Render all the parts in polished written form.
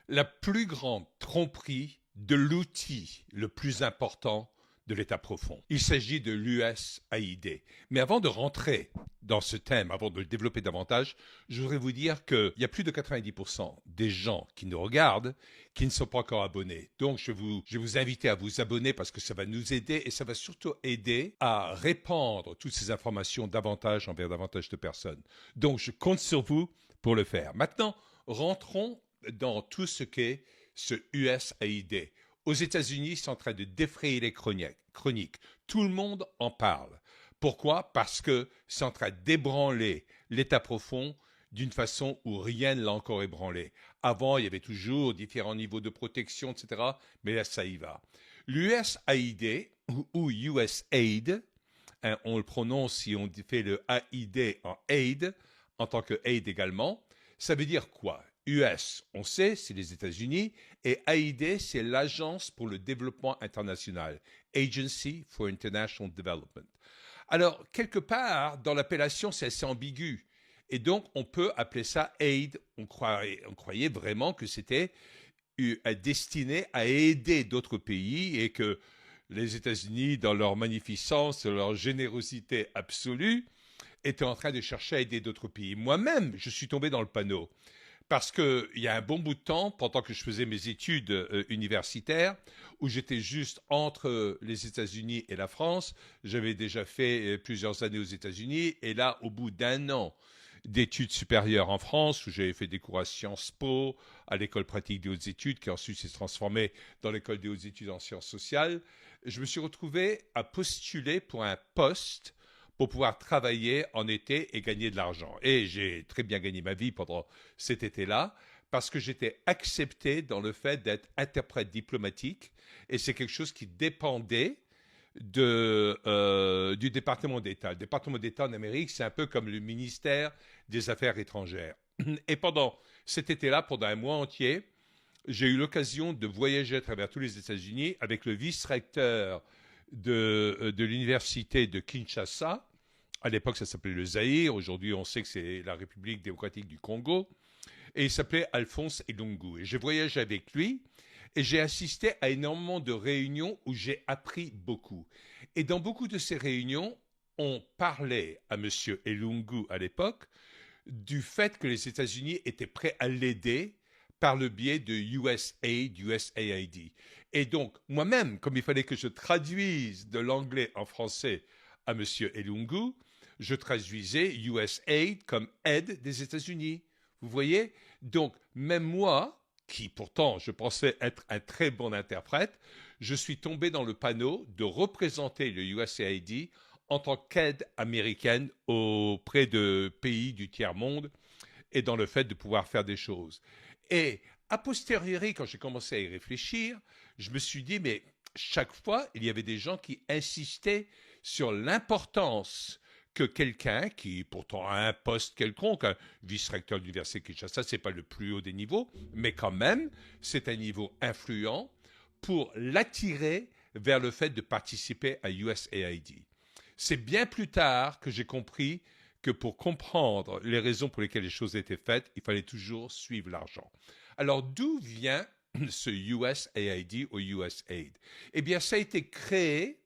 La plus grande tromperie de l'outil le plus important de l'État profond. Il s'agit de l'USAID. Mais avant de rentrer dans ce thème, avant de le développer davantage, je voudrais vous dire qu'il y a plus de 90% des gens qui nous regardent qui ne sont pas encore abonnés. Donc, je vais vous inviter à vous abonner parce que ça va nous aider et ça va surtout aider à répandre toutes ces informations davantage envers davantage de personnes. Donc, je compte sur vous pour le faire. Maintenant, rentrons dans tout ce qu'est ce USAID. Aux États-Unis, c'est en train de défrayer les chroniques. Tout le monde en parle. Pourquoi? Parce que c'est en train d'ébranler l'État profond d'une façon où rien ne l'a encore ébranlé. Avant, il y avait toujours différents niveaux de protection, etc. Mais là, ça y va. L'USAID, ou USAID, hein, on le prononce si on fait le AID en aid, en tant que aid également, ça veut dire quoi? US, on sait, c'est les États-Unis, et AID, c'est l'Agence pour le développement international, Agency for International Development. Alors, quelque part, dans l'appellation, c'est assez ambigu. Et donc, on peut appeler ça aid. On croyait vraiment que c'était destiné à aider d'autres pays et que les États-Unis, dans leur magnificence, leur générosité absolue, étaient en train de chercher à aider d'autres pays. Moi-même, je suis tombé dans le panneau. Parce qu'il y a un bon bout de temps, pendant que je faisais mes études universitaires, où j'étais juste entre les États-Unis et la France, j'avais déjà fait plusieurs années aux États-Unis, et là, au bout d'un an d'études supérieures en France, où j'avais fait des cours à Sciences Po, à l'école pratique des hautes études, qui ensuite s'est transformée dans l'école des hautes études en sciences sociales, je me suis retrouvé à postuler pour un poste pour pouvoir travailler en été et gagner de l'argent. Et j'ai très bien gagné ma vie pendant cet été-là parce que j'étais accepté dans le fait d'être interprète diplomatique et c'est quelque chose qui dépendait du département d'État. Le département d'État en Amérique, c'est un peu comme le ministère des Affaires étrangères. Et pendant cet été-là, pendant un mois entier, j'ai eu l'occasion de voyager à travers tous les États-Unis avec le vice-recteur de l'université de Kinshasa. À l'époque, ça s'appelait le Zaïre. Aujourd'hui, on sait que c'est la République démocratique du Congo. Et il s'appelait Alphonse Elungu. Et j'ai voyagé avec lui et j'ai assisté à énormément de réunions où j'ai appris beaucoup. Et dans beaucoup de ces réunions, on parlait à M. Elungu à l'époque du fait que les États-Unis étaient prêts à l'aider par le biais de USAID, USAID. Et donc, moi-même, comme il fallait que je traduise de l'anglais en français à M. Elungu, je traduisais USAID comme aide des États-Unis. Vous voyez? Donc, même moi, qui pourtant je pensais être un très bon interprète, je suis tombé dans le panneau de représenter le USAID en tant qu'aide américaine auprès de pays du tiers-monde et dans le fait de pouvoir faire des choses. Et a posteriori, quand j'ai commencé à y réfléchir, je me suis dit, mais chaque fois, il y avait des gens qui insistaient sur l'importance que quelqu'un qui pourtant a un poste quelconque, un vice-recteur de l'université Kinshasa, c'est pas le plus haut des niveaux, mais quand même, c'est un niveau influent pour l'attirer vers le fait de participer à USAID. C'est bien plus tard que j'ai compris que pour comprendre les raisons pour lesquelles les choses étaient faites, il fallait toujours suivre l'argent. Alors d'où vient ce USAID ou USAID? Eh bien, ça a été créé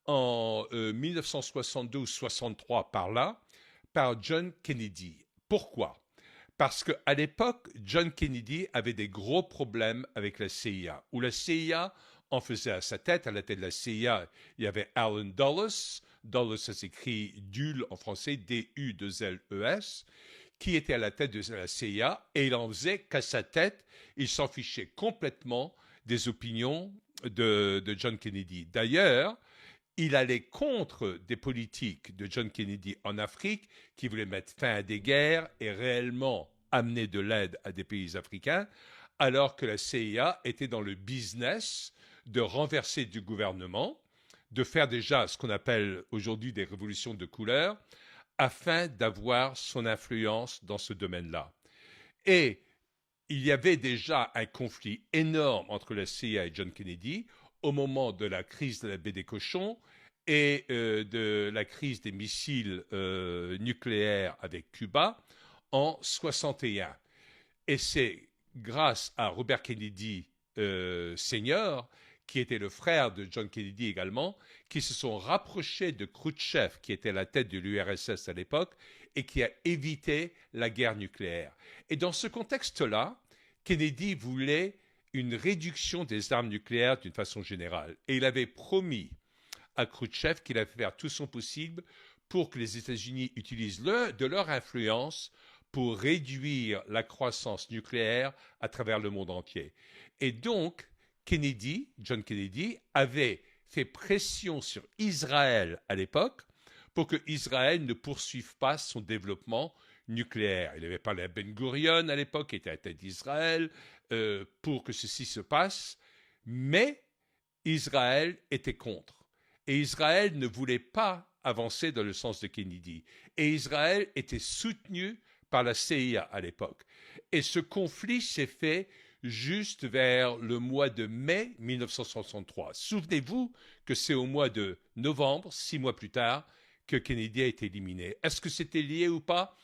en 1962-63 par là, par John Kennedy. Pourquoi? Parce qu'à l'époque, John Kennedy avait des gros problèmes avec la CIA, où la CIA en faisait à sa tête. À la tête de la CIA, il y avait Alan Dulles. Dulles, ça s'écrit Dulles en français, D-U-2-L-E-S, qui était à la tête de la CIA, et il en faisait qu'à sa tête, il s'en fichait complètement des opinions de John Kennedy. D'ailleurs, il allait contre des politiques de John Kennedy en Afrique qui voulaient mettre fin à des guerres et réellement amener de l'aide à des pays africains, alors que la CIA était dans le business de renverser du gouvernement, de faire déjà ce qu'on appelle aujourd'hui des révolutions de couleur, afin d'avoir son influence dans ce domaine-là. Et il y avait déjà un conflit énorme entre la CIA et John Kennedy au moment de la crise de la baie des Cochons et de la crise des missiles nucléaires avec Cuba en 61. Et c'est grâce à Robert Kennedy Senior, qui était le frère de John Kennedy également, qui se sont rapprochés de Khrouchtchev, qui était à la tête de l'URSS à l'époque, et qui a évité la guerre nucléaire. Et dans ce contexte-là, Kennedy voulait une réduction des armes nucléaires d'une façon générale. Et il avait promis à Khrouchtchev qu'il allait faire tout son possible pour que les États-Unis utilisent de leur influence pour réduire la croissance nucléaire à travers le monde entier. Et donc, John Kennedy, avait fait pression sur Israël à l'époque pour que Israël ne poursuive pas son développement nucléaire. Il avait parlé à Ben Gurion à l'époque, qui était à la tête d'Israël, pour que ceci se passe, mais Israël était contre. Et Israël ne voulait pas avancer dans le sens de Kennedy. Et Israël était soutenu par la CIA à l'époque. Et ce conflit s'est fait juste vers le mois de mai 1963. Souvenez-vous que c'est au mois de novembre, 6 mois plus tard, que Kennedy a été éliminé. Est-ce que c'était lié ou pas?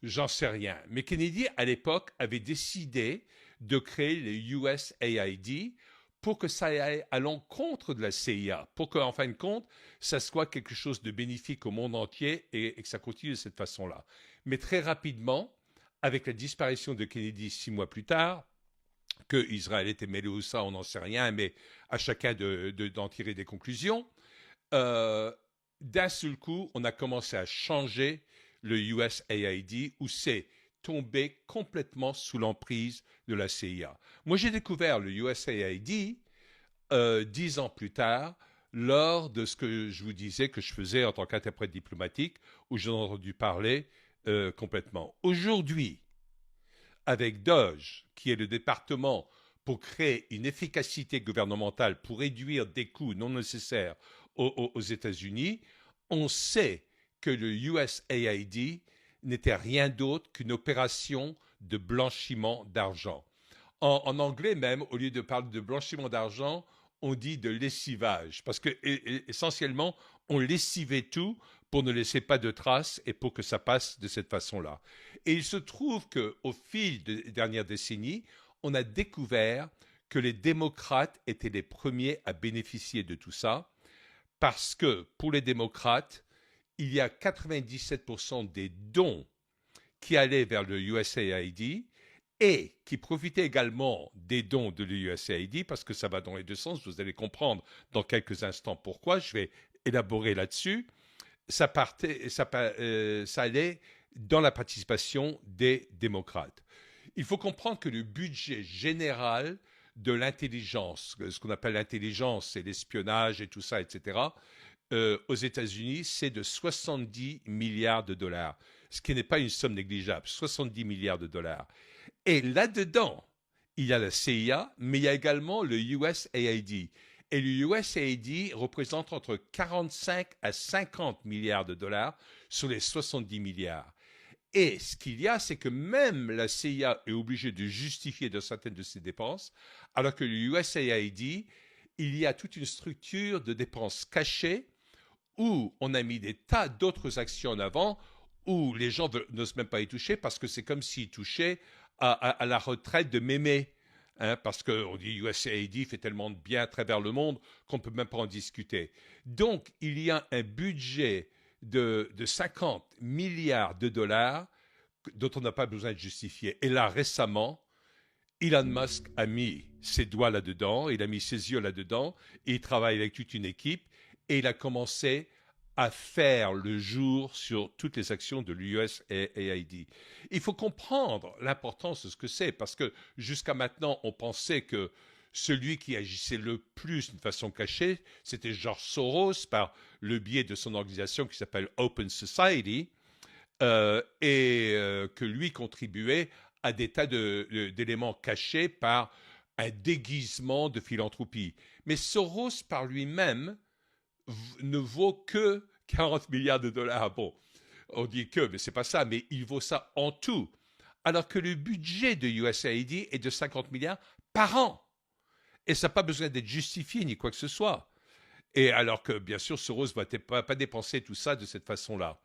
J'en sais rien. Mais Kennedy, à l'époque, avait décidé de créer les USAID pour que ça aille à l'encontre de la CIA, pour qu'en fin de compte, ça soit quelque chose de bénéfique au monde entier et que ça continue de cette façon-là. Mais très rapidement, avec la disparition de Kennedy 6 mois plus tard, que Israël était mêlé ou ça, on n'en sait rien, mais à chacun d'en tirer des conclusions, d'un seul coup, on a commencé à changer le USAID, où c'est tombé complètement sous l'emprise de la CIA. Moi, j'ai découvert le USAID 10 ans plus tard, lors de ce que je vous disais que je faisais en tant qu'interprète diplomatique, où j'ai entendu parler complètement. Aujourd'hui, avec DOGE, qui est le département pour créer une efficacité gouvernementale pour réduire des coûts non nécessaires aux États-Unis, on sait que le USAID n'était rien d'autre qu'une opération de blanchiment d'argent. En anglais même, au lieu de parler de blanchiment d'argent, on dit de lessivage, parce que essentiellement, on lessivait tout pour ne laisser pas de traces et pour que ça passe de cette façon-là. Et il se trouve qu'au fil des dernières décennies, on a découvert que les démocrates étaient les premiers à bénéficier de tout ça, parce que pour les démocrates, il y a 97% des dons qui allaient vers le USAID et qui profitaient également des dons de l'USAID, parce que ça va dans les deux sens, vous allez comprendre dans quelques instants pourquoi, je vais élaborer là-dessus. Ça allait dans la participation des démocrates. Il faut comprendre que le budget général de l'intelligence, ce qu'on appelle l'intelligence, c'est l'espionnage et tout ça, etc., aux États-Unis, c'est de 70 milliards de dollars, ce qui n'est pas une somme négligeable, 70 milliards de dollars. Et là-dedans, il y a la CIA, mais il y a également le USAID. Et le USAID représente entre 45 à 50 milliards de dollars sur les 70 milliards. Et ce qu'il y a, c'est que même la CIA est obligée de justifier de certaines de ses dépenses, alors que le USAID, il y a toute une structure de dépenses cachées où on a mis des tas d'autres actions en avant, où les gens n'osent même pas y toucher parce que c'est comme s'ils touchaient à la retraite de mémé. Hein, parce qu'on dit USAID fait tellement de bien à travers le monde qu'on ne peut même pas en discuter. Donc, il y a un budget de 50 milliards de dollars dont on n'a pas besoin de justifier. Et là, récemment, Elon Musk a mis ses doigts là-dedans, il a mis ses yeux là-dedans, et il travaille avec toute une équipe, et il a commencé à faire le jour sur toutes les actions de l'USAID. Il faut comprendre l'importance de ce que c'est, parce que jusqu'à maintenant, on pensait que celui qui agissait le plus d'une façon cachée, c'était George Soros par le biais de son organisation qui s'appelle Open Society, que lui contribuait à des tas d'éléments cachés par un déguisement de philanthropie. Mais Soros par lui-même ne vaut que 40 milliards de dollars. Bon, on dit que, mais c'est pas ça, mais il vaut ça en tout. Alors que le budget de USAID est de 50 milliards par an. Et ça n'a pas besoin d'être justifié ni quoi que ce soit. Et alors que, bien sûr, Soros ne va pas dépenser tout ça de cette façon-là.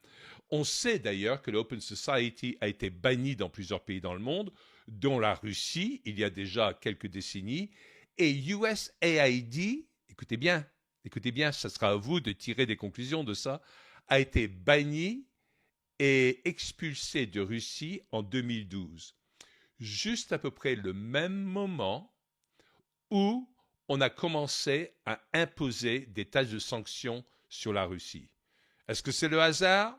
On sait d'ailleurs que l'Open Society a été banni dans plusieurs pays dans le monde, dont la Russie, il y a déjà quelques décennies, et USAID, écoutez bien, ça sera à vous de tirer des conclusions de ça, a été banni et expulsé de Russie en 2012, juste à peu près le même moment où on a commencé à imposer des tas de sanctions sur la Russie. Est-ce que c'est le hasard?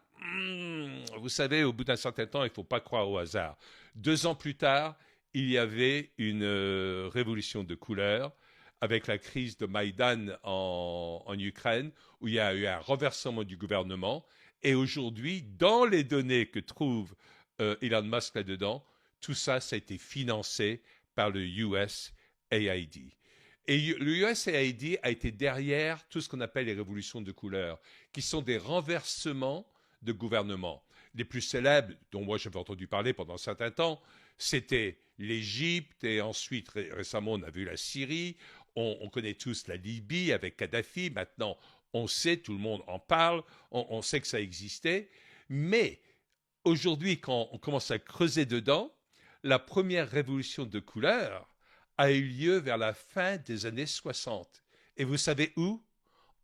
Vous savez, au bout d'un certain temps, il ne faut pas croire au hasard. 2 ans plus tard, il y avait une révolution de couleur avec la crise de Maïdan en Ukraine, où il y a eu un renversement du gouvernement. Et aujourd'hui, dans les données que trouve Elon Musk là-dedans, tout ça, ça a été financé par le USAID. Et le USAID a été derrière tout ce qu'on appelle les révolutions de couleur, qui sont des renversements de gouvernement. Les plus célèbres, dont moi j'avais entendu parler pendant un certain temps, c'était l'Égypte et ensuite récemment on a vu la Syrie. On connaît tous la Libye avec Kadhafi. Maintenant, on sait, tout le monde en parle, on sait que ça existait. Mais aujourd'hui, quand on commence à creuser dedans, la première révolution de couleur a eu lieu vers la fin des années 60. Et vous savez où?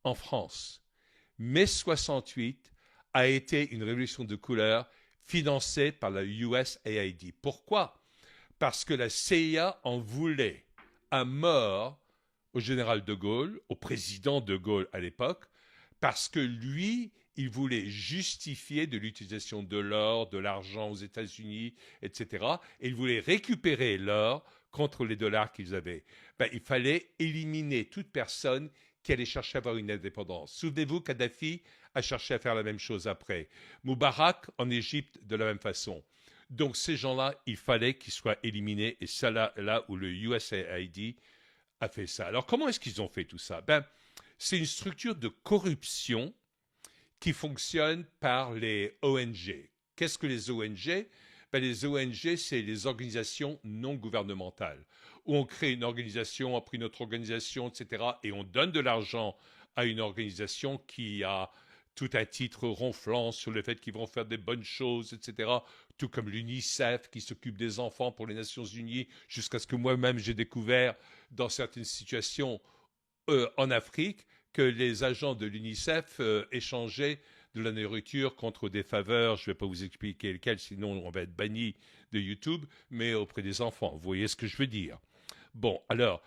En France. Mai 68 a été une révolution de couleur financée par la USAID. Pourquoi? Parce que la CIA en voulait à mort au général de Gaulle, au président de Gaulle à l'époque, parce que lui, il voulait justifier de l'utilisation de l'or, de l'argent aux États-Unis, etc. Et il voulait récupérer l'or contre les dollars qu'ils avaient. Il fallait éliminer toute personne qui allait chercher à avoir une indépendance. Souvenez-vous, Kadhafi a cherché à faire la même chose après. Moubarak en Égypte de la même façon. Donc ces gens-là, il fallait qu'ils soient éliminés, et c'est là où le USAID a fait ça. Alors comment est-ce qu'ils ont fait tout ça? C'est une structure de corruption qui fonctionne par les ONG. Qu'est-ce que les ONG? Les ONG, c'est les organisations non gouvernementales, où on crée une organisation, on pris notre organisation, etc., et on donne de l'argent à une organisation qui a tout un titre ronflant sur le fait qu'ils vont faire des bonnes choses, etc., tout comme l'UNICEF qui s'occupe des enfants pour les Nations Unies, jusqu'à ce que moi-même j'ai découvert dans certaines situations en Afrique que les agents de l'UNICEF échangeaient de la nourriture contre des faveurs, je ne vais pas vous expliquer lesquelles, sinon on va être banni de YouTube, mais auprès des enfants. Vous voyez ce que je veux dire? Bon, alors,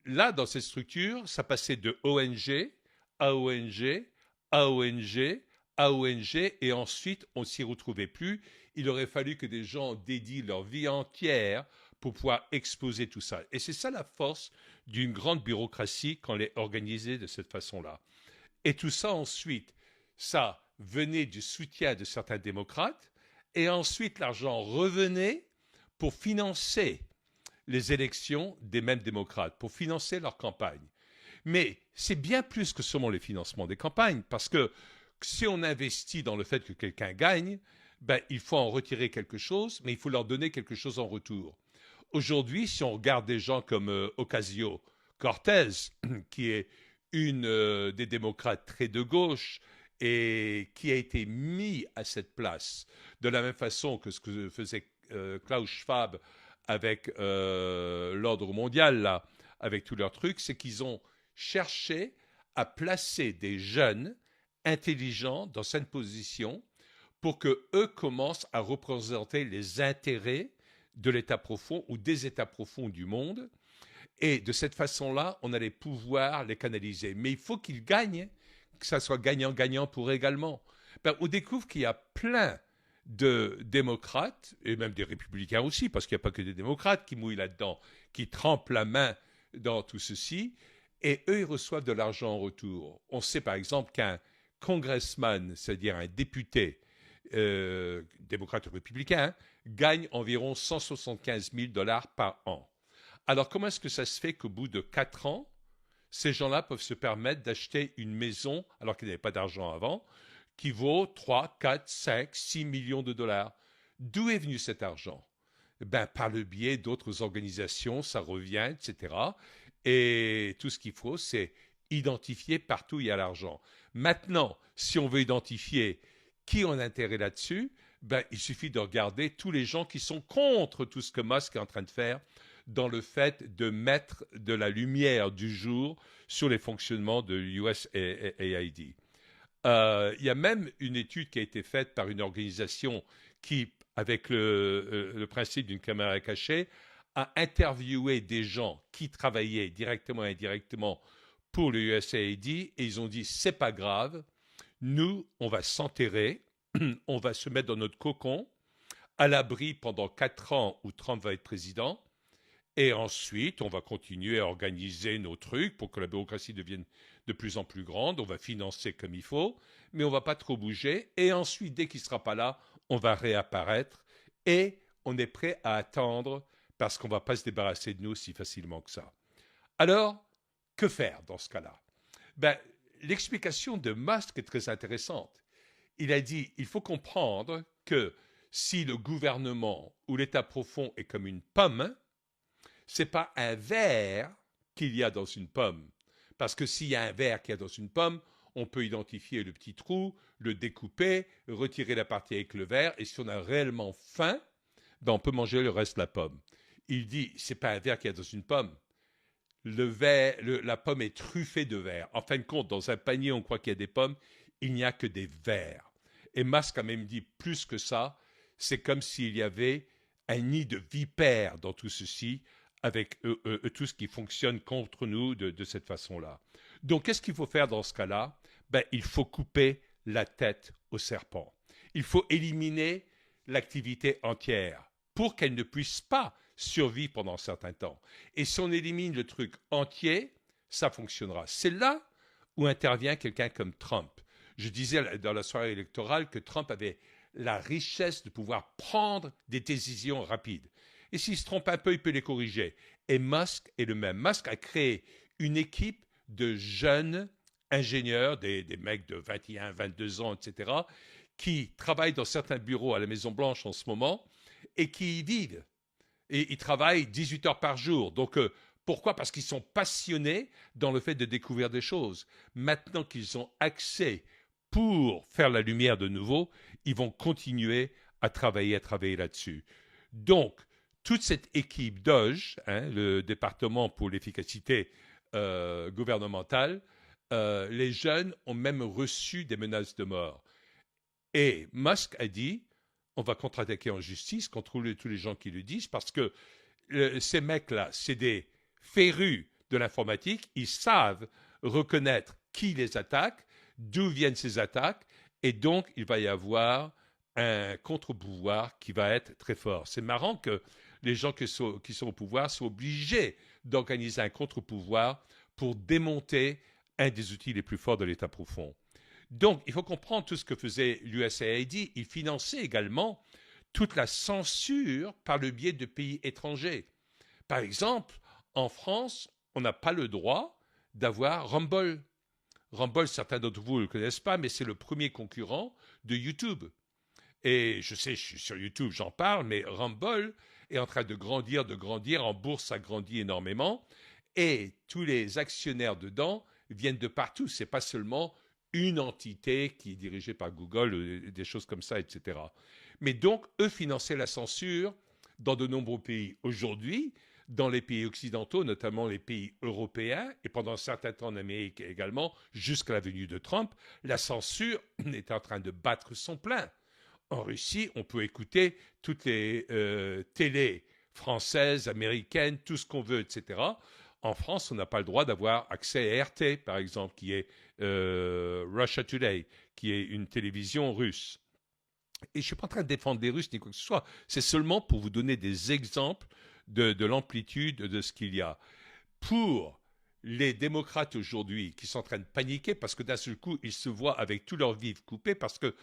là, dans cette structure, ça passait de ONG à ONG, à ONG, à ONG, et ensuite, on ne s'y retrouvait plus. Il aurait fallu que des gens dédient leur vie entière pour pouvoir exposer tout ça. Et c'est ça la force d'une grande bureaucratie quand elle est organisée de cette façon-là. Et tout ça ensuite, ça venait du soutien de certains démocrates, et ensuite l'argent revenait pour financer les élections des mêmes démocrates, pour financer leur campagne. Mais c'est bien plus que seulement le financement des campagnes, parce que si on investit dans le fait que quelqu'un gagne, il faut en retirer quelque chose, mais il faut leur donner quelque chose en retour. Aujourd'hui, si on regarde des gens comme Ocasio-Cortez, qui est une des démocrates très de gauche et qui a été mis à cette place de la même façon que ce que faisait Klaus Schwab avec l'ordre mondial, là, avec tous leurs trucs, c'est qu'ils ont cherché à placer des jeunes intelligents dans cette position pour qu'eux commencent à représenter les intérêts de l'État profond ou des États profonds du monde. Et de cette façon-là, on allait pouvoir les canaliser. Mais il faut qu'ils gagnent, que ça soit gagnant-gagnant pour eux également. On découvre qu'il y a plein de démocrates, et même des républicains aussi, parce qu'il n'y a pas que des démocrates qui mouillent là-dedans, qui trempent la main dans tout ceci, et eux, ils reçoivent de l'argent en retour. On sait par exemple qu'un congressman, c'est-à-dire un député démocrate ou républicain, gagne environ 175 000 $ par an. Alors comment est-ce que ça se fait qu'au bout de 4 ans, ces gens-là peuvent se permettre d'acheter une maison, alors qu'ils n'avaient pas d'argent avant, qui vaut 3, 4, 5, 6 millions de dollars? D'où est venu cet argent? Par le biais d'autres organisations, ça revient, etc. Et tout ce qu'il faut, c'est identifier partout où il y a l'argent. Maintenant, si on veut identifier qui a intérêt là-dessus, il suffit de regarder tous les gens qui sont contre tout ce que Musk est en train de faire dans le fait de mettre de la lumière du jour sur les fonctionnements de l'USAID. Il y a même une étude qui a été faite par une organisation qui, avec le principe d'une caméra cachée, a interviewé des gens qui travaillaient directement et indirectement pour le USAID et ils ont dit c'est pas grave, nous on va s'enterrer, on va se mettre dans notre cocon à l'abri pendant 4 ans où Trump va être président et ensuite on va continuer à organiser nos trucs pour que la bureaucratie devienne de plus en plus grande, on va financer comme il faut, mais on ne va pas trop bouger et ensuite dès qu'il ne sera pas là, on va réapparaître et on est prêt à attendre parce qu'on ne va pas se débarrasser de nous si facilement que ça. Alors, que faire dans ce cas-là? L'explication de Musk est très intéressante. Il a dit il faut comprendre que si le gouvernement ou l'État profond est comme une pomme, ce n'est pas un verre qu'il y a dans une pomme. Parce que s'il y a un verre qu'il y a dans une pomme, on peut identifier le petit trou, le découper, retirer la partie avec le verre, et si on a réellement faim, on peut manger le reste de la pomme. Il dit c'est pas un verre qu'il y a dans une pomme. La pomme est truffée de verre. En fin de compte, dans un panier, on croit qu'il y a des pommes, il n'y a que des vers. Et Musk a même dit plus que ça, c'est comme s'il y avait un nid de vipères dans tout ceci, avec tout ce qui fonctionne contre nous de cette façon-là. Donc, qu'est-ce qu'il faut faire dans ce cas-là? Il faut couper la tête au serpent. Il faut éliminer l'activité entière pour qu'elle ne puisse pas survivre pendant un certain temps. Et si on élimine le truc entier, ça fonctionnera. C'est là où intervient quelqu'un comme Trump. Je disais dans la soirée électorale que Trump avait la richesse de pouvoir prendre des décisions rapides. Et s'il se trompe un peu, il peut les corriger. Et Musk est le même. Musk a créé une équipe de jeunes ingénieurs, des mecs de 21, 22 ans, etc., qui travaillent dans certains bureaux à la Maison-Blanche en ce moment et qui y vivent. Et ils travaillent 18 heures par jour. Donc, pourquoi? Parce qu'ils sont passionnés dans le fait de découvrir des choses. Maintenant qu'ils ont accès pour faire la lumière de nouveau, ils vont continuer à travailler là-dessus. Donc, toute cette équipe DOGE, le département pour l'efficacité gouvernementale, les jeunes ont même reçu des menaces de mort. Et Musk a dit, on va contre-attaquer en justice contre tous les gens qui le disent, parce que ces mecs-là, c'est des férus de l'informatique, ils savent reconnaître qui les attaque, d'où viennent ces attaques, et donc il va y avoir un contre-pouvoir qui va être très fort. C'est marrant que les gens qui sont au pouvoir soient obligés d'organiser un contre-pouvoir pour démonter un des outils les plus forts de l'État profond. Donc, il faut comprendre tout ce que faisait l'USAID. Il finançait également toute la censure par le biais de pays étrangers. Par exemple, en France, on n'a pas le droit d'avoir Rumble. Rumble, certains d'entre vous ne le connaissent pas, mais c'est le premier concurrent de YouTube. Et je sais, je suis sur YouTube, j'en parle, mais Rumble est en train de grandir. En bourse, ça grandit énormément. Et tous les actionnaires dedans viennent de partout. Ce n'est pas seulement une entité qui est dirigée par Google, des choses comme ça, etc. Mais donc, eux finançaient la censure dans de nombreux pays. Aujourd'hui, dans les pays occidentaux, notamment les pays européens, et pendant un certain temps en Amérique également, jusqu'à la venue de Trump, la censure est en train de battre son plein. En Russie, on peut écouter toutes les télés françaises, américaines, tout ce qu'on veut, etc. En France, on n'a pas le droit d'avoir accès à RT, par exemple, qui est Russia Today, qui est une télévision russe. Et je ne suis pas en train de défendre les Russes ni quoi que ce soit. C'est seulement pour vous donner des exemples de l'amplitude de ce qu'il y a. Pour les démocrates aujourd'hui qui sont en train de paniquer parce que d'un seul coup, ils se voient avec tout leur vivre coupé parce que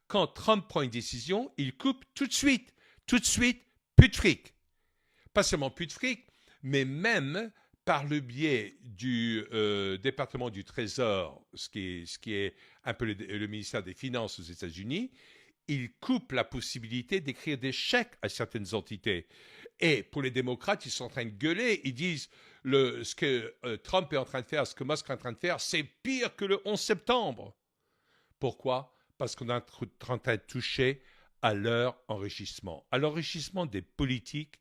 quand Trump prend une décision, il coupe tout de suite, plus de fric. Pas seulement plus de fric, mais même par le biais du département du Trésor, ce qui est un peu le ministère des Finances aux États-Unis, il coupe la possibilité d'écrire des chèques à certaines entités. Et pour les démocrates, ils sont en train de gueuler, ils disent ce que Trump est en train de faire, ce que Musk est en train de faire, c'est pire que le 11 septembre. Pourquoi? Parce qu'on est en train de toucher à leur enrichissement, à l'enrichissement des politiques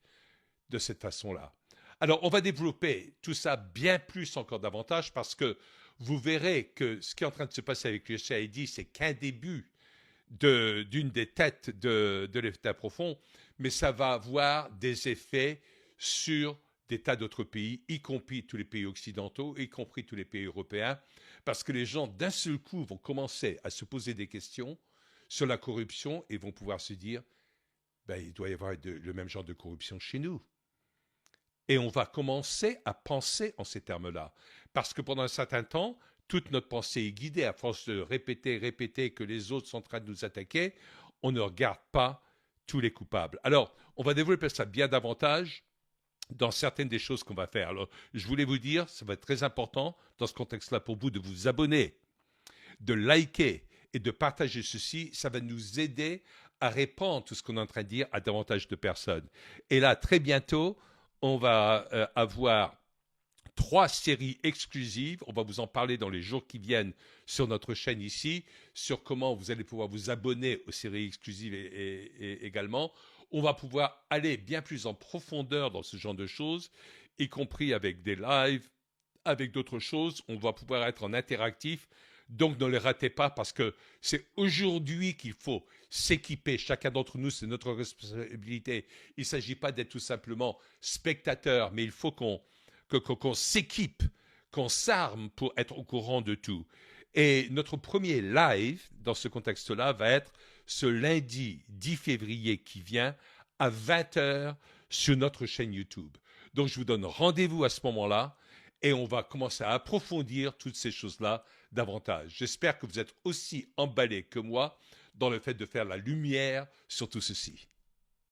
de cette façon-là. Alors, on va développer tout ça bien plus encore davantage parce que vous verrez que ce qui est en train de se passer avec l'USAID, c'est qu'un début d'une des têtes de l'État profond, mais ça va avoir des effets sur des tas d'autres pays, y compris tous les pays occidentaux, y compris tous les pays européens, parce que les gens, d'un seul coup, vont commencer à se poser des questions sur la corruption et vont pouvoir se dire, ben, il doit y avoir le même genre de corruption chez nous. Et on va commencer à penser en ces termes-là. Parce que pendant un certain temps, toute notre pensée est guidée à force de répéter que les autres sont en train de nous attaquer. On ne regarde pas tous les coupables. Alors, on va développer ça bien davantage dans certaines des choses qu'on va faire. Alors, je voulais vous dire, ça va être très important dans ce contexte-là pour vous de vous abonner, de liker et de partager ceci. Ça va nous aider à répandre tout ce qu'on est en train de dire à davantage de personnes. Et là, très bientôt, on va avoir 3 séries exclusives. On va vous en parler dans les jours qui viennent sur notre chaîne ici, sur comment vous allez pouvoir vous abonner aux séries exclusives et également. On va pouvoir aller bien plus en profondeur dans ce genre de choses, y compris avec des lives, avec d'autres choses. On va pouvoir être en interactif. Donc, ne les ratez pas parce que c'est aujourd'hui qu'il faut s'équiper. Chacun d'entre nous, c'est notre responsabilité. Il ne s'agit pas d'être tout simplement spectateur, mais il faut qu'on s'équipe, qu'on s'arme pour être au courant de tout. Et notre premier live dans ce contexte-là va être ce lundi 10 février qui vient à 20h sur notre chaîne YouTube. Donc, je vous donne rendez-vous à ce moment-là et on va commencer à approfondir toutes ces choses-là davantage. J'espère que vous êtes aussi emballés que moi dans le fait de faire la lumière sur tout ceci.